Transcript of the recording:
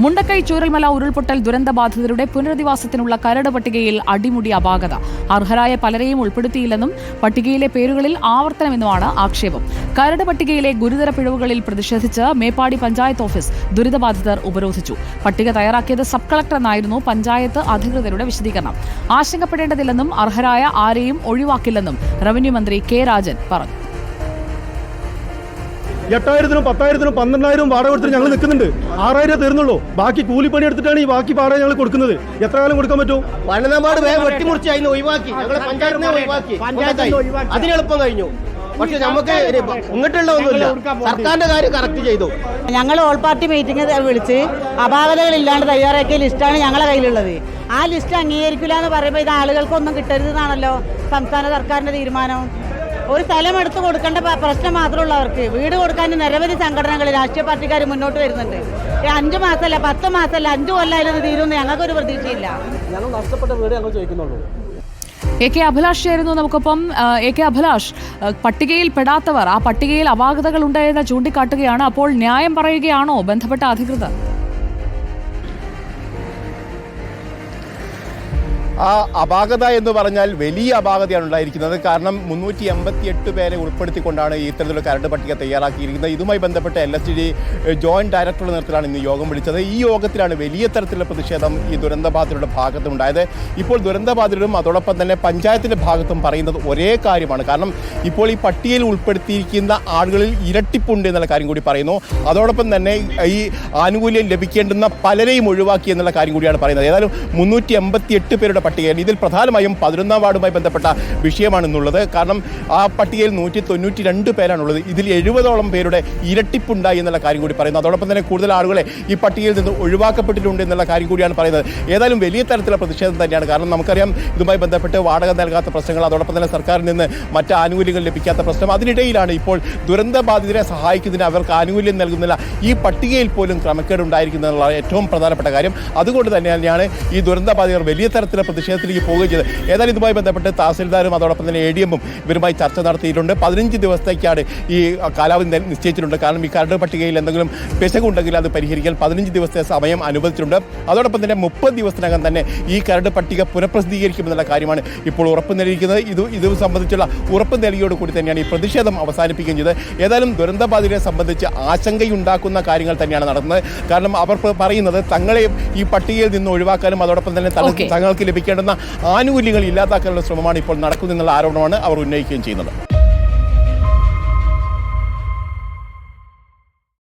മുണ്ടക്കൈ ചൂരൽമല ഉരുൾപൊട്ടൽ ദുരന്തബാധിതരുടെ പുനരധിവാസത്തിനുള്ള കരട് പട്ടികയിൽ അടിമുടി അപാകത. അർഹരായ പലരെയും ഉൾപ്പെടുത്തിയില്ലെന്നും പട്ടികയിലെ പേരുകളിൽ ആവർത്തനമെന്നുമാണ് ആക്ഷേപം. കരട് പട്ടികയിലെ ഗുരുതര പിഴവുകളിൽ പ്രതിഷേധിച്ച് മേപ്പാടി പഞ്ചായത്ത് ഓഫീസ് ദുരിതബാധിതർ ഉപരോധിച്ചു. പട്ടിക തയ്യാറാക്കിയത് സബ് കളക്ടർ എന്നായിരുന്നു പഞ്ചായത്ത് അധികൃതരുടെ വിശദീകരണം. ആശങ്കപ്പെടേണ്ടതില്ലെന്നും അർഹരായ ആരെയും ഒഴിവാക്കില്ലെന്നും റവന്യൂ മന്ത്രി കെ രാജൻ പറഞ്ഞു. 8,000, 10,000, 12,000 വാടക കൊടുത്തിട്ട് ഞങ്ങൾ നിൽക്കുന്നുണ്ട്. 6,000 തരുന്നുള്ളൂ. ബാക്കി കൂലിപ്പണി എടുത്തിട്ടാണ് ഈ ബാക്കി വാടക ഞങ്ങൾ കൊടുക്കുന്നത്. എത്ര കാലം കൊടുക്കാൻ പറ്റും? അതിനെളുപ്പം കഴിഞ്ഞു. പക്ഷെ നമുക്ക് ഇങ്ങോട്ടുള്ള ഒന്നുമില്ല. സർക്കാരിന്റെ കാര്യം കറക്റ്റ് ചെയ്തു. ഞങ്ങൾ ഓൾ പാർട്ടി മീറ്റിംഗ് വിളിച്ച് അപാകതകളില്ലാണ്ട് തയ്യാറാക്കിയ ലിസ്റ്റാണ് ഞങ്ങളുടെ കയ്യിലുള്ളത്. ആ ലിസ്റ്റ് അംഗീകരിക്കില്ല എന്ന് പറയുമ്പോൾ ഇത് ആളുകൾക്കൊന്നും കിട്ടരുതെന്നാണല്ലോ സംസ്ഥാന സർക്കാരിന്റെ തീരുമാനം. ഒരു സ്ഥലം എടുത്ത് കൊടുക്കേണ്ട പ്രശ്നം മാത്രമുള്ളവർക്ക് വീട് കൊടുക്കാൻ നിരവധി സംഘടനകൾ, രാഷ്ട്രീയ പാർട്ടിക്കാർ മുന്നോട്ട് വരുന്നുണ്ട്. 5 മാസമല്ല, 10 മാസമല്ല, 5 കൊല്ലമായാലും തീരുമെന്ന് ഞങ്ങൾക്കൊരു പ്രതീക്ഷയില്ല. ഞങ്ങൾ നഷ്ടപ്പെട്ട വീട് ഞങ്ങൾ ചോദിക്കുന്നുള്ളൂ. എ കെ അഭിലാഷ് ആയിരുന്നു നമുക്കൊപ്പം. എ കെ അഭിലാഷ്, പട്ടികയിൽ പെടാത്തവർ ആ പട്ടികയിൽ അപാകതകൾ ഉണ്ടായെന്ന് ചൂണ്ടിക്കാട്ടുകയാണ്. അപ്പോൾ ന്യായം പറയുകയാണോ ബന്ധപ്പെട്ട അധികൃതർ? ആ അപാകത എന്ന് പറഞ്ഞാൽ വലിയ അപാകതയാണ് ഉണ്ടായിരിക്കുന്നത്. കാരണം 388 പേരെ ഉൾപ്പെടുത്തിക്കൊണ്ടാണ് ഇത്തരത്തിലുള്ള കരട് പട്ടിക തയ്യാറാക്കിയിരിക്കുന്നത്. ഇതുമായി ബന്ധപ്പെട്ട് LSTD ജോയിന്റ് ഡയറക്ടറുടെ നേതൃത്വത്തിലാണ് ഇന്ന് യോഗം വിളിച്ചത്. ഈ യോഗത്തിലാണ് വലിയ തരത്തിലുള്ള പ്രതിഷേധം ഈ ദുരന്തബാധിതരുടെ ഭാഗത്തുണ്ടായത്. ഇപ്പോൾ ദുരന്തബാധിതരും അതോടൊപ്പം തന്നെ പഞ്ചായത്തിന്റെ ഭാഗത്തും പറയുന്നത് ഒരേ കാര്യമാണ്. കാരണം ഇപ്പോൾ ഈ പട്ടികയിൽ ഉൾപ്പെടുത്തിയിരിക്കുന്ന ആളുകളിൽ ഇരട്ടിപ്പുണ്ട് എന്നുള്ള കാര്യം കൂടി പറയുന്നു. അതോടൊപ്പം തന്നെ ഈ ആനുകൂല്യം ലഭിക്കേണ്ടുന്ന പലരെയും ഒഴിവാക്കി എന്നുള്ള കാര്യം കൂടിയാണ് പറയുന്നത്. ഏതായാലും 388 പേരുടെ പട്ടികയിൽ ഇതിൽ പ്രധാനമായും 11ാം വാർഡുമായി ബന്ധപ്പെട്ട വിഷയമാണെന്നുള്ളത്. കാരണം ആ പട്ടികയിൽ 192 പേരാണുള്ളത്. ഇതിൽ 70ഓളം പേരുടെ ഇരട്ടിപ്പുണ്ടായി എന്നുള്ള കാര്യം കൂടി പറയുന്നു. അതോടൊപ്പം തന്നെ കൂടുതൽ ആളുകളെ ഈ പട്ടികയിൽ നിന്ന് ഒഴിവാക്കപ്പെട്ടിട്ടുണ്ട് എന്നുള്ള കാര്യം കൂടിയാണ് പറയുന്നത്. ഏതായാലും വലിയ തരത്തിലുള്ള പ്രതിഷേധം തന്നെയാണ്. കാരണം നമുക്കറിയാം ഇതുമായി ബന്ധപ്പെട്ട് വാടക നൽകാത്ത പ്രശ്നങ്ങൾ, അതോടൊപ്പം തന്നെ സർക്കാരിൽ നിന്ന് മറ്റ് ആനുകൂല്യങ്ങൾ ലഭിക്കാത്ത പ്രശ്നം. അതിനിടയിലാണ് ഇപ്പോൾ ദുരന്തബാധിതരെ സഹായിക്കുന്നതിന് അവർക്ക് ആനുകൂല്യം നൽകുന്നില്ല, ഈ പട്ടികയിൽ പോലും ക്രമക്കേടുണ്ടായിരിക്കുന്നതിനുള്ള ഏറ്റവും പ്രധാനപ്പെട്ട കാര്യം. അതുകൊണ്ട് തന്നെയാണ് ഈ ദുരന്തബാധിതർ വലിയ തരത്തിലുള്ള പ്രതിഷേധത്തിലേക്ക് പോവുകയും ചെയ്തത്. ഏതായാലും ഇതുമായി ബന്ധപ്പെട്ട് തഹസിൽദാരും അതോടൊപ്പം തന്നെ ADM-ഉം ഇവരുമായി ചർച്ച നടത്തിയിട്ടുണ്ട്. 15 ദിവസത്തേക്കാണ് ഈ കാലാവധി നിശ്ചയിച്ചിട്ടുണ്ട്. കാരണം ഈ കരട് പട്ടികയിൽ എന്തെങ്കിലും പിശകുണ്ടെങ്കിൽ അത് പരിഹരിക്കാൻ 15 ദിവസത്തെ സമയം അനുവദിച്ചിട്ടുണ്ട്. അതോടൊപ്പം തന്നെ 30 ദിവസത്തിനകം തന്നെ ഈ കരട് പട്ടിക പുനഃപ്രസിദ്ധീകരിക്കുമെന്നുള്ള കാര്യമാണ് ഇപ്പോൾ ഉറപ്പ് നൽകിയിരിക്കുന്നത്. ഇത് സംബന്ധിച്ചുള്ള ഉറപ്പ് നൽകിയോട് കൂടി തന്നെയാണ് ഈ പ്രതിഷേധം അവസാനിപ്പിക്കുകയും ചെയ്തത്. ഏതായാലും ദുരന്തബാധിതരെ സംബന്ധിച്ച് ആശങ്കയുണ്ടാക്കുന്ന കാര്യങ്ങൾ തന്നെയാണ് നടക്കുന്നത്. കാരണം അവർ പറയുന്നത് തങ്ങളെ ഈ പട്ടികയിൽ നിന്ന് ഒഴിവാക്കാനും അതോടൊപ്പം തന്നെ തങ്ങൾക്ക് ലഭിക്കേണ്ടുന്ന ആനുകൂല്യങ്ങൾ ഇല്ലാതാക്കാനുള്ള ശ്രമമാണ് ഇപ്പോൾ നടക്കുന്നതെന്നുള്ള ആരോപണമാണ് അവർ ഉന്നയിക്കുകയും ചെയ്യുന്നത്.